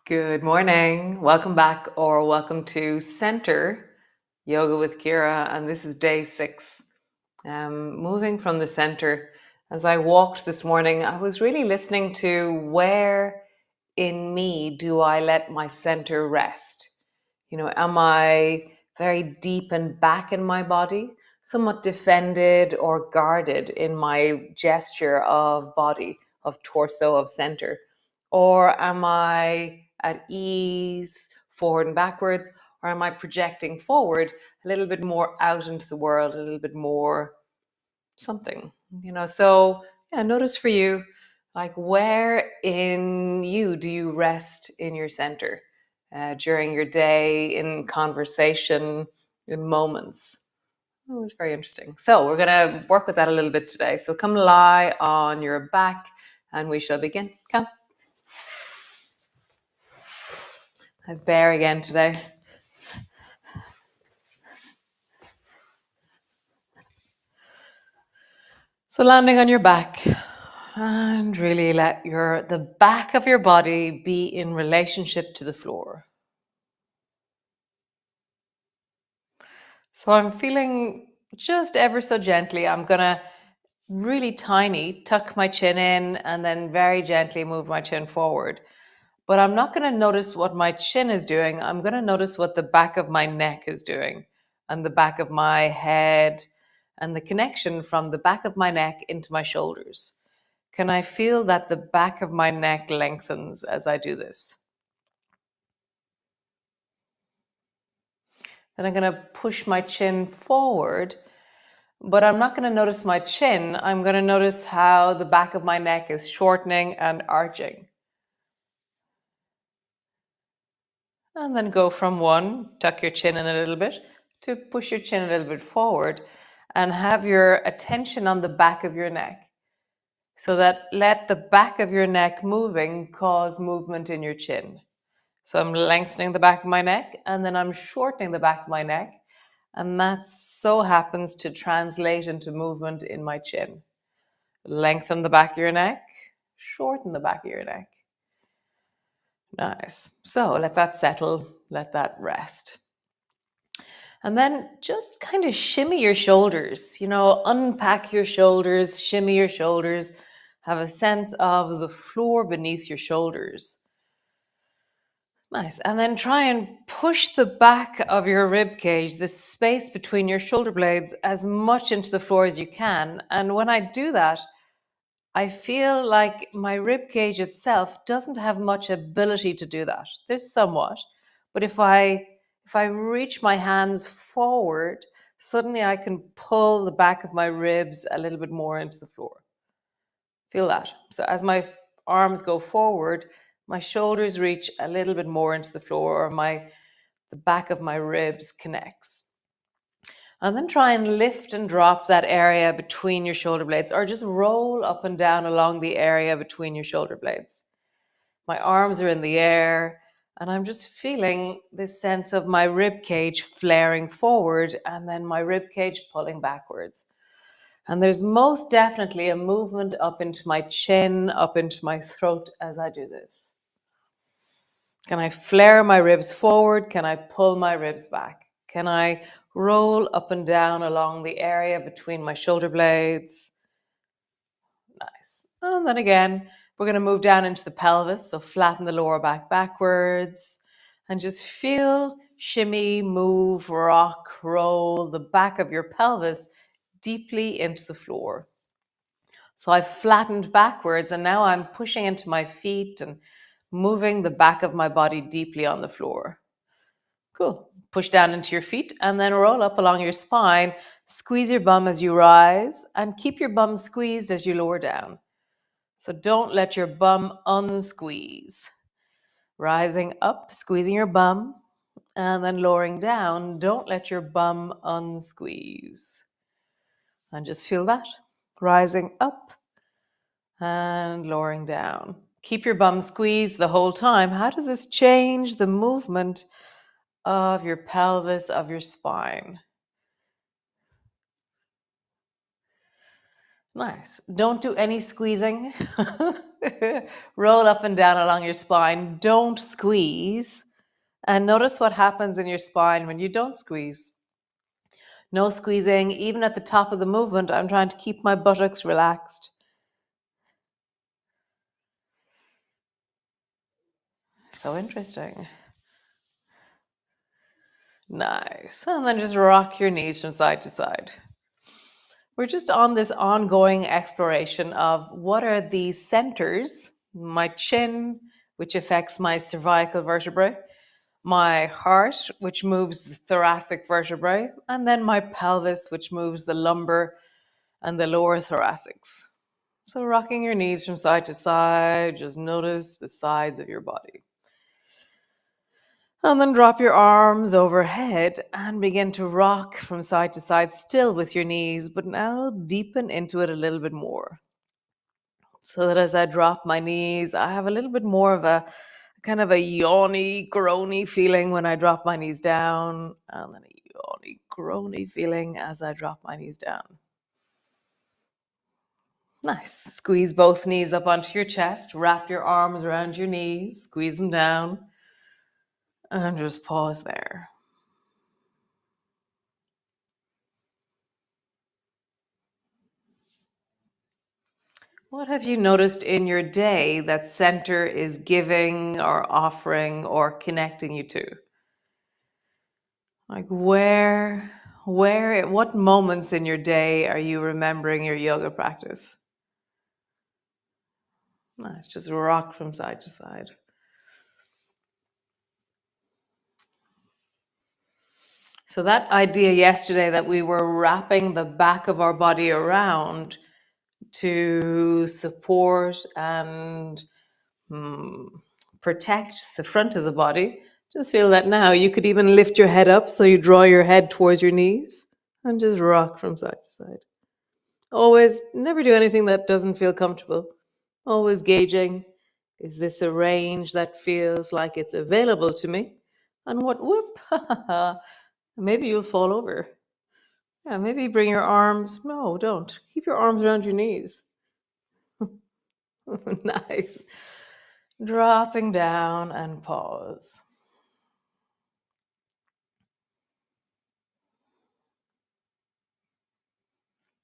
Good morning. Welcome back or welcome to Center Yoga with Ciara. And this is day 6. Moving from the center. As I walked this morning, I was really listening to where in me do I let my center rest? Am I very deep and back in my body, somewhat defended or guarded in my gesture of body, of torso, of center? Or am I at ease, forward and backwards? Or am I projecting forward a little bit more out into the world, a little bit more something? So yeah, notice for you, like where in you do you rest in your center during your day, in conversation, in moments? Oh, it was very interesting. So we're going to work with that a little bit today. So come lie on your back and we shall begin. Come. I have bear again today. So landing on your back and really let the back of your body be in relationship to the floor. So I'm feeling just ever so gently. I'm going to really tiny tuck my chin in and then very gently move my chin forward. But I'm not going to notice what my chin is doing. I'm going to notice what the back of my neck is doing and the back of my head and the connection from the back of my neck into my shoulders. Can I feel that the back of my neck lengthens as I do this? Then I'm going to push my chin forward, but I'm not going to notice my chin. I'm going to notice how the back of my neck is shortening and arching. And then go from 1, tuck your chin in a little bit, to push your chin a little bit forward and have your attention on the back of your neck. So that let the back of your neck moving cause movement in your chin. So I'm lengthening the back of my neck and then I'm shortening the back of my neck. And that so happens to translate into movement in my chin. Lengthen the back of your neck, shorten the back of your neck. Nice. So let that settle, let that rest. And then just kind of shimmy your shoulders, unpack your shoulders, shimmy your shoulders, have a sense of the floor beneath your shoulders. Nice. And then try and push the back of your rib cage, the space between your shoulder blades, as much into the floor as you can. And when I do that, I feel like my rib cage itself doesn't have much ability to do that. There's somewhat, but if I reach my hands forward, suddenly I can pull the back of my ribs a little bit more into the floor. Feel that. So as my arms go forward, my shoulders reach a little bit more into the floor, or the back of my ribs connects. And then try and lift and drop that area between your shoulder blades, or just roll up and down along the area between your shoulder blades. My arms are in the air, and I'm just feeling this sense of my rib cage flaring forward and then my rib cage pulling backwards. And there's most definitely a movement up into my chin, up into my throat as I do this. Can I flare my ribs forward? Can I pull my ribs back? Can I roll up and down along the area between my shoulder blades? Nice. And then again, we're going to move down into the pelvis. So flatten the lower back backwards and just feel, shimmy, move, rock, roll the back of your pelvis deeply into the floor. So I've flattened backwards and now I'm pushing into my feet and moving the back of my body deeply on the floor. Cool. Push down into your feet and then roll up along your spine. Squeeze your bum as you rise and keep your bum squeezed as you lower down. So don't let your bum unsqueeze. Rising up, squeezing your bum, and then lowering down. Don't let your bum unsqueeze. And just feel that. Rising up and lowering down. Keep your bum squeezed the whole time. How does this change the movement of your pelvis, of your spine? Nice. Don't do any squeezing. Roll up and down along your spine. Don't squeeze. And notice what happens in your spine when you don't squeeze. No squeezing. Even at the top of the movement, I'm trying to keep my buttocks relaxed. So interesting. Nice. And then just rock your knees from side to side. We're just on this ongoing exploration of what are these centers, my chin, which affects my cervical vertebrae, my heart, which moves the thoracic vertebrae, and then my pelvis, which moves the lumbar and the lower thoracics. So, rocking your knees from side to side, just notice the sides of your body. And then drop your arms overhead and begin to rock from side to side, still with your knees, but now deepen into it a little bit more. So that as I drop my knees, I have a little bit more of a kind of a yawny, groany feeling when I drop my knees down, and then a yawny, groany feeling as I drop my knees down. Nice. Squeeze both knees up onto your chest, wrap your arms around your knees, squeeze them down, and just pause there. What have you noticed in your day that center is giving or offering or connecting you to? Like what moments in your day are you remembering your yoga practice? Nice, just rock from side to side. So that idea yesterday that we were wrapping the back of our body around to support and protect the front of the body. Just feel that now. You could even lift your head up so you draw your head towards your knees and just rock from side to side. Always, never do anything that doesn't feel comfortable. Always gauging, is this a range that feels like it's available to me? And what, whoop, maybe you'll fall over. Yeah, maybe bring your arms, no, don't. Keep your arms around your knees. Nice. Dropping down and pause.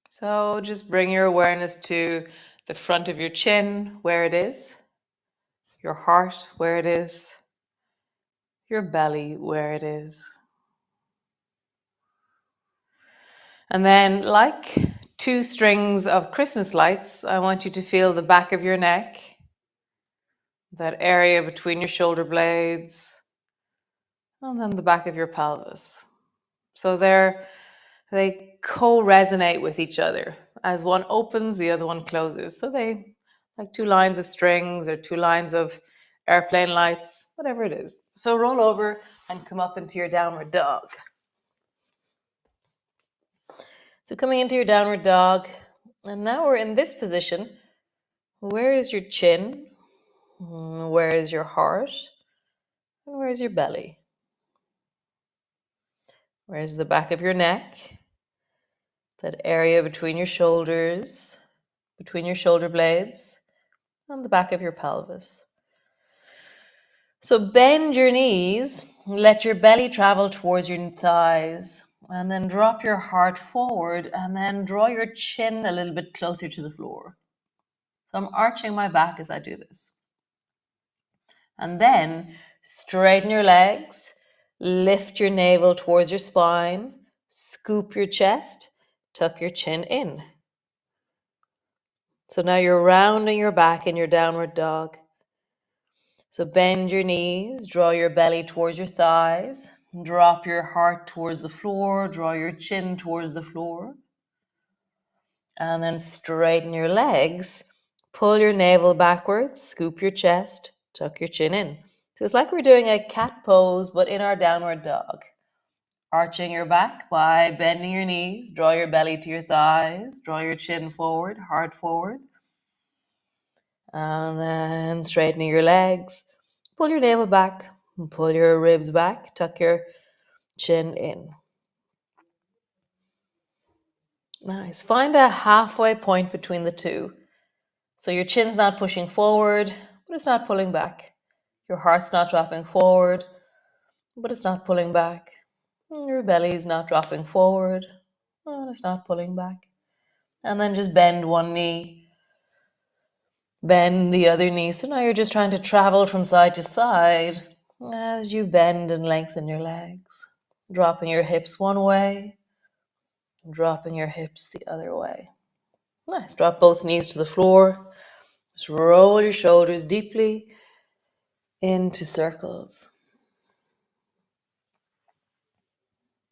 So just bring your awareness to the front of your chin, where it is, your heart, where it is, your belly, where it is. And then, like two strings of Christmas lights, I want you to feel the back of your neck, that area between your shoulder blades, and then the back of your pelvis. So they co-resonate with each other. As one opens, the other one closes. So they like two lines of strings or two lines of airplane lights, whatever it is. So roll over and come up into your downward dog. So coming into your downward dog, and now we're in this position. Where is your chin? Where is your heart? And where is your belly? Where is the back of your neck? That area between your shoulders, between your shoulder blades, and the back of your pelvis. So bend your knees, let your belly travel towards your thighs, and then drop your heart forward, and then draw your chin a little bit closer to the floor. So I'm arching my back as I do this. And then straighten your legs, lift your navel towards your spine, scoop your chest, tuck your chin in. So now you're rounding your back in your downward dog. So bend your knees, draw your belly towards your thighs, drop your heart towards the floor, draw your chin towards the floor. And then straighten your legs, pull your navel backwards, scoop your chest, tuck your chin in. So it's like we're doing a cat pose, but in our downward dog. Arching your back by bending your knees, draw your belly to your thighs, draw your chin forward, heart forward. And then straightening your legs, pull your navel back, pull your ribs back, tuck your chin in. Nice. Find a halfway point between the two. So your chin's not pushing forward, but it's not pulling back. Your heart's not dropping forward, but it's not pulling back. Your belly's not dropping forward, and it's not pulling back. And then just bend one knee, bend the other knee. So now you're just trying to travel from side to side as you bend and lengthen your legs, dropping your hips one way, dropping your hips the other way. Nice. Drop both knees to the floor. Just roll your shoulders deeply into circles.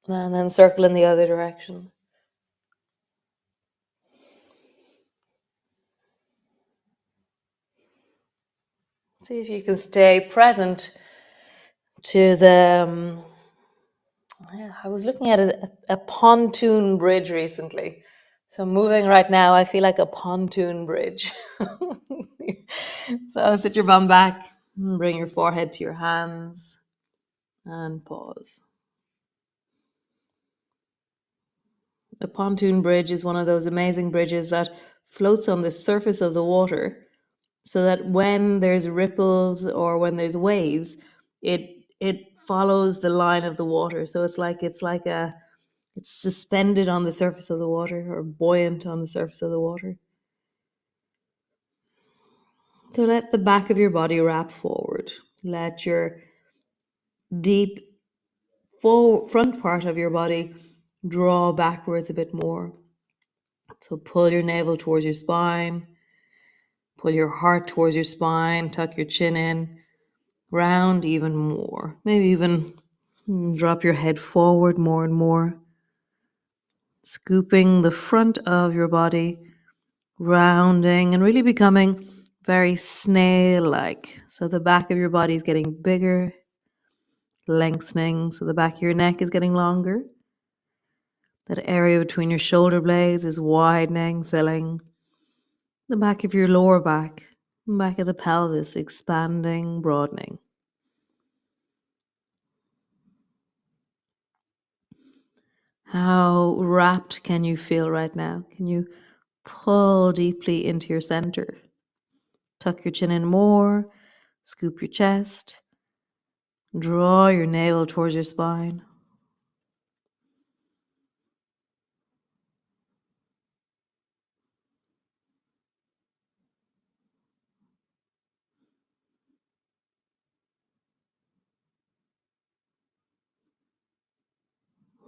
And then circle in the other direction. See if you can stay present to the. Yeah, I was looking at a pontoon bridge recently. So moving right now, I feel like a pontoon bridge. So sit your bum back, bring your forehead to your hands, and pause. A pontoon bridge is one of those amazing bridges that floats on the surface of the water, so that when there's ripples or when there's waves, it follows the line of the water. So it's suspended on the surface of the water or buoyant on the surface of the water. So let the back of your body wrap forward. Let your deep front part of your body draw backwards a bit more. So pull your navel towards your spine, pull your heart towards your spine, tuck your chin in, round even more. Maybe even drop your head forward more and more, scooping the front of your body, rounding and really becoming very snail-like. So the back of your body is getting bigger, lengthening. So the back of your neck is getting longer. That area between your shoulder blades is widening, filling. The back of your lower back of the pelvis expanding, broadening. How wrapped can you feel right now? Can you pull deeply into your center? Tuck your chin in more, scoop your chest, draw your navel towards your spine.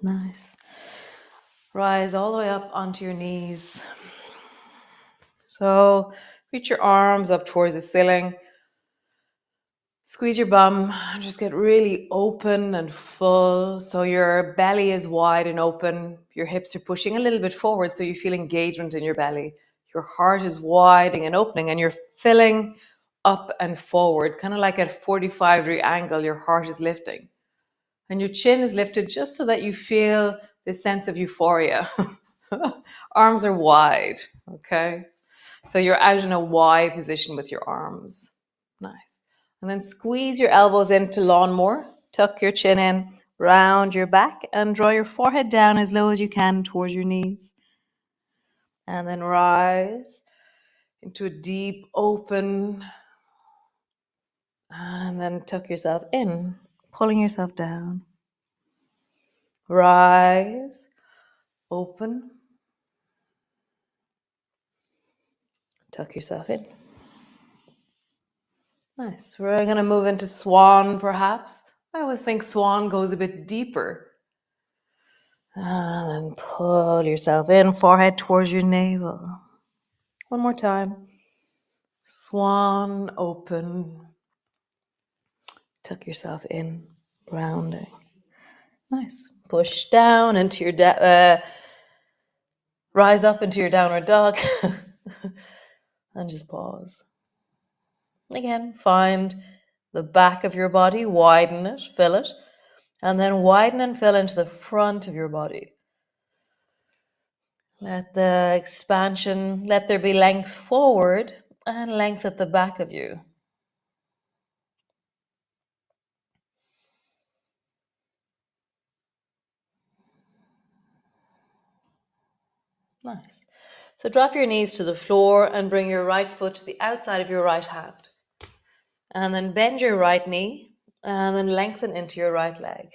Nice. Rise all the way up onto your knees. So reach your arms up towards the ceiling. Squeeze your bum, just get really open and full. So your belly is wide and open. Your hips are pushing a little bit forward so you feel engagement in your belly. Your heart is widening and opening and you're filling up and forward, kind of like at a 45-degree angle, your heart is lifting. And your chin is lifted just so that you feel this sense of euphoria. Arms are wide, okay? So you're out in a Y position with your arms. Nice. And then squeeze your elbows into lawnmower. Tuck your chin in, round your back, and draw your forehead down as low as you can towards your knees. And then rise into a deep open. And then tuck yourself in, pulling yourself down. Rise, open. Tuck yourself in. Nice. We're going to move into swan, perhaps. I always think swan goes a bit deeper. And then pull yourself in, forehead towards your navel. One more time. Swan, open. Tuck yourself in, rounding. Nice. Push down into your rise up into your downward dog. And just pause. Again, find the back of your body, widen it, fill it, and then widen and fill into the front of your body. Let the expansion, let there be length forward and length at the back of you. Nice. So drop your knees to the floor and bring your right foot to the outside of your right hand. And then bend your right knee and then lengthen into your right leg.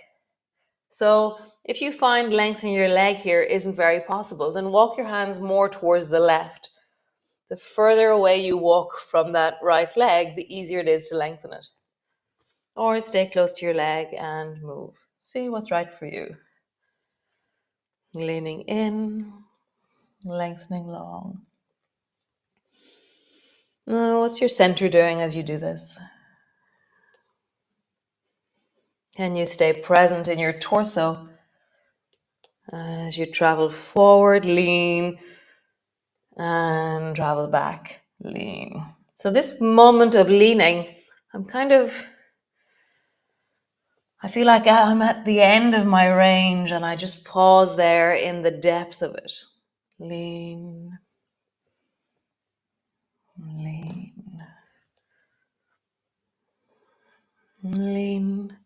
So if you find lengthening your leg here isn't very possible, then walk your hands more towards the left. The further away you walk from that right leg, the easier it is to lengthen it. Or stay close to your leg and move. See what's right for you. Leaning in, lengthening long. Now, what's your center doing as you do this? Can you stay present in your torso as you travel forward, lean, and travel back, lean. So this moment of leaning, I feel like I'm at the end of my range and I just pause there in the depth of it. Lean, lean, lean,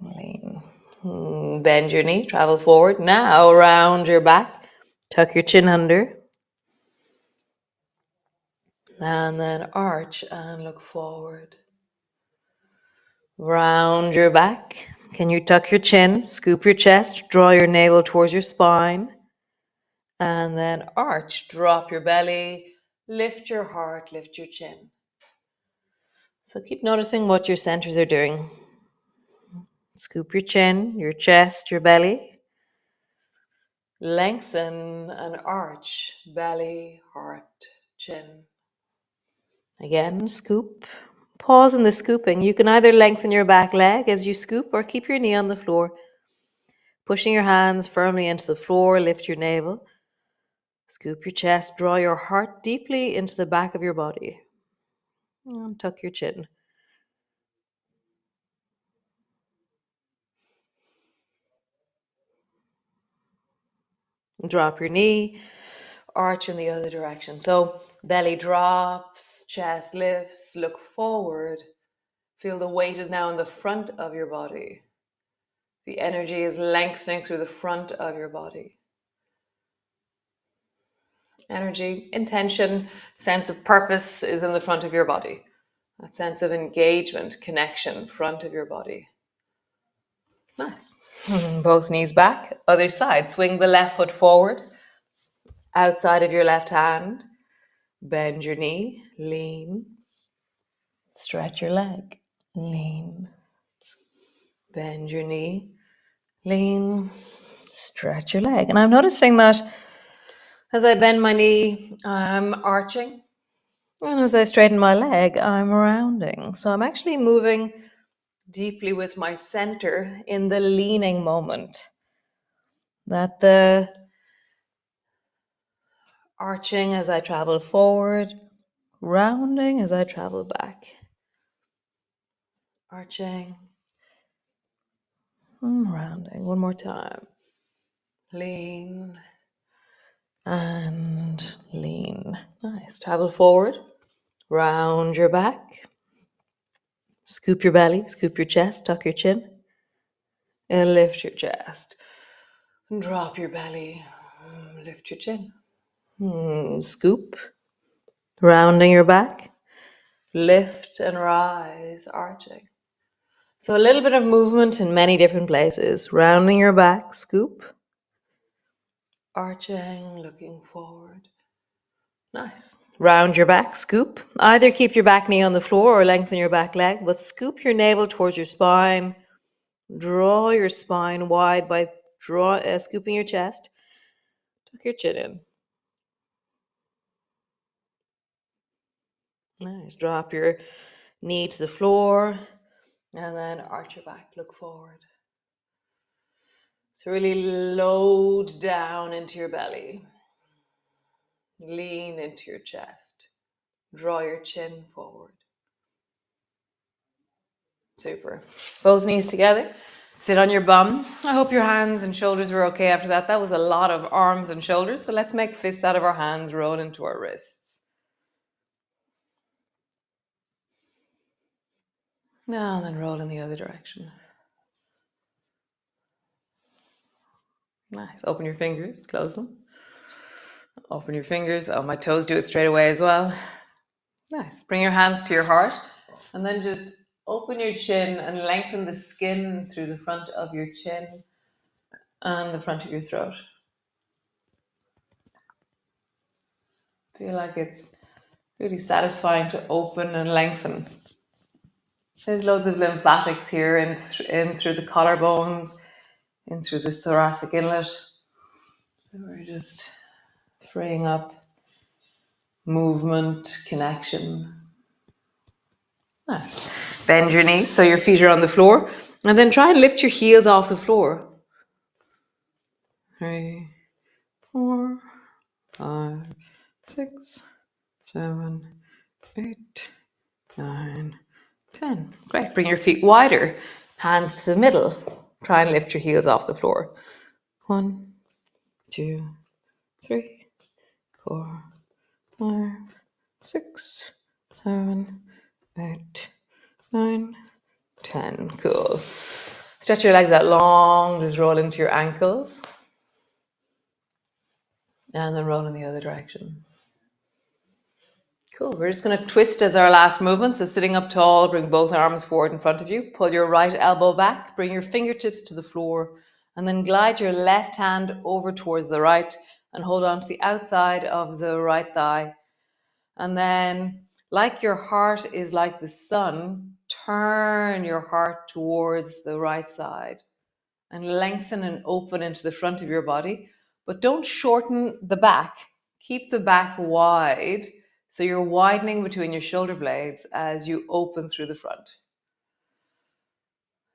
lean. Bend your knee, travel forward. Now round your back, tuck your chin under. And then arch and look forward. Round your back. Can you tuck your chin, scoop your chest, draw your navel towards your spine, and then arch, drop your belly, lift your heart, lift your chin. So keep noticing what your centers are doing. Scoop your chin, your chest, your belly. Lengthen and arch, belly, heart, chin. Again, scoop. Pause in the scooping. You can either lengthen your back leg as you scoop or keep your knee on the floor. Pushing your hands firmly into the floor, lift your navel. Scoop your chest, draw your heart deeply into the back of your body. And tuck your chin. Drop your knee, arch in the other direction. So belly drops, chest lifts, look forward. Feel the weight is now in the front of your body. The energy is lengthening through the front of your body. Energy, intention, sense of purpose is in the front of your body. That sense of engagement, connection, front of your body. Nice. Both knees back, other side. Swing the left foot forward, outside of your left hand. Bend your knee, lean. Stretch your leg, lean. Bend your knee, lean. Stretch your leg. And I'm noticing that as I bend my knee, I'm arching. And as I straighten my leg, I'm rounding. So I'm actually moving deeply with my center in the leaning moment. That the arching as I travel forward, rounding as I travel back. Arching, rounding. One more time. Lean and lean. Nice. Travel forward, round your back. Scoop your belly, scoop your chest, tuck your chin. And lift your chest. Drop your belly, lift your chin. Scoop, rounding your back. Lift and rise, arching. So a little bit of movement in many different places. Rounding your back, scoop. Arching, looking forward. Nice. Round your back, scoop. Either keep your back knee on the floor or lengthen your back leg, but scoop your navel towards your spine. Draw your spine wide by scooping your chest. Tuck your chin in. Nice. Drop your knee to the floor and then arch your back. Look forward. So really load down into your belly. Lean into your chest. Draw your chin forward. Super. Both knees together. Sit on your bum. I hope your hands and shoulders were okay after that. That was a lot of arms and shoulders. So let's make fists out of our hands, roll into our wrists. Now then roll in the other direction. Nice. Open your fingers, close them. Open your fingers. Oh, my toes do it straight away as well. Nice. Bring your hands to your heart and then just open your chin and lengthen the skin through the front of your chin and the front of your throat. Feel like it's really satisfying to open and lengthen. There's loads of lymphatics here in through the collarbones, in through the thoracic inlet. So we're just freeing up movement, connection. Nice. Bend your knees so your feet are on the floor. And then try and lift your heels off the floor. 3, 4, 5, 6, 7, 8, 9, 10. Great. Bring your feet wider. Hands to the middle. Try and lift your heels off the floor. 1, 2, 3, 4, 5, 6, 7, 8, 9, 10. Cool. Stretch your legs out long. Just roll into your ankles. And then roll in the other direction. Cool. We're just going to twist as our last movement. So sitting up tall, bring both arms forward in front of you. Pull your right elbow back. Bring your fingertips to the floor. And then glide your left hand over towards the right and hold on to the outside of the right thigh. And then, like your heart is like the sun, turn your heart towards the right side and lengthen and open into the front of your body. But don't shorten the back. Keep the back wide so you're widening between your shoulder blades as you open through the front.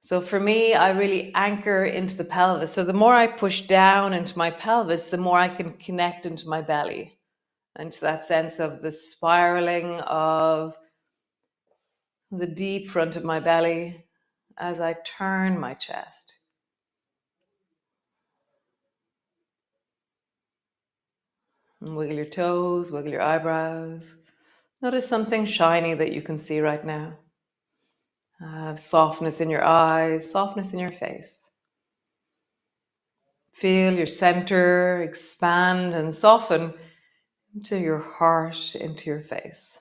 So for me, I really anchor into the pelvis. So the more I push down into my pelvis, the more I can connect into my belly. And to that sense of the spiraling of the deep front of my belly as I turn my chest. And wiggle your toes, wiggle your eyebrows. Notice something shiny that you can see right now. Have softness in your eyes, softness in your face. Feel your center expand and soften into your heart, into your face.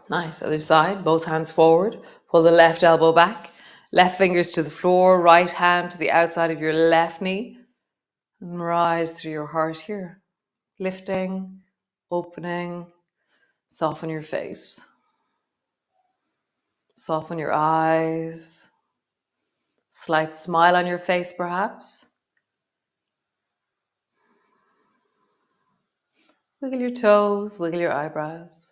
Nice. Other side, both hands forward. Pull the left elbow back. Left fingers to the floor, right hand to the outside of your left knee. And rise through your heart here. Lifting, opening, soften your face. Soften your eyes. Slight smile on your face, perhaps. Wiggle your toes, wiggle your eyebrows.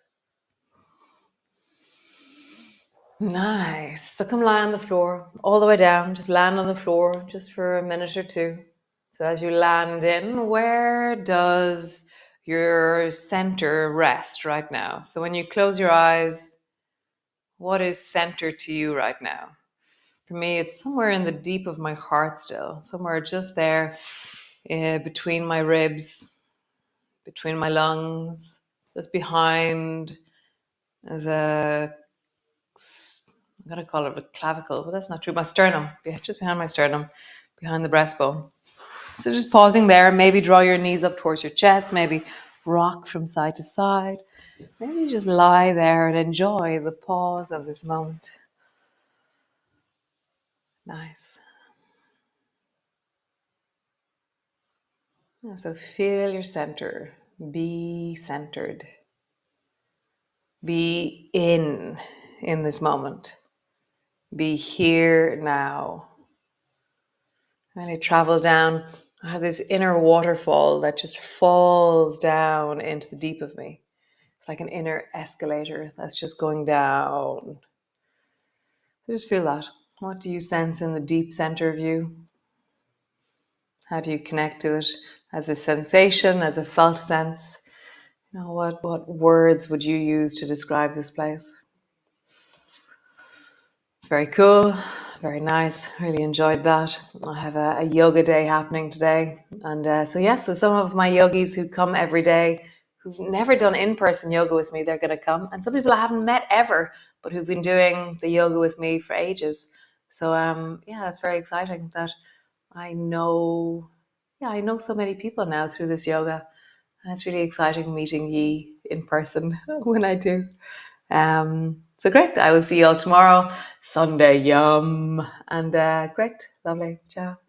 Nice. So come lie on the floor, all the way down. Just land on the floor just for a minute or two. So as you land in, where does your center rest right now? So when you close your eyes, what is center to you right now? For me, it's somewhere in the deep of my heart still, somewhere just there between my ribs, between my lungs, just behind the, I'm going to call it a clavicle, but that's not true. My sternum, just behind my sternum, behind the breastbone. So just pausing there, maybe draw your knees up towards your chest, maybe rock from side to side. Maybe just lie there and enjoy the pause of this moment. Nice. So feel your center. Be centered. Be in this moment. Be here now. Really travel down. I have this inner waterfall that just falls down into the deep of me. It's like an inner escalator that's just going down. So just feel that. What do you sense in the deep center of you? How do you connect to it as a sensation, as a felt sense? You know, what words would you use to describe this place? It's very cool, very nice. Really enjoyed that. I have a yoga day happening today. And so some of my yogis who come every day, who've never done in-person yoga with me, they're going to come. And some people I haven't met ever, but who've been doing the yoga with me for ages. So, yeah, it's very exciting that I know, yeah, I know so many people now through this yoga, and it's really exciting meeting ye in person when I do. So great. I will see you all tomorrow, Sunday. Yum. And great. Lovely. Ciao.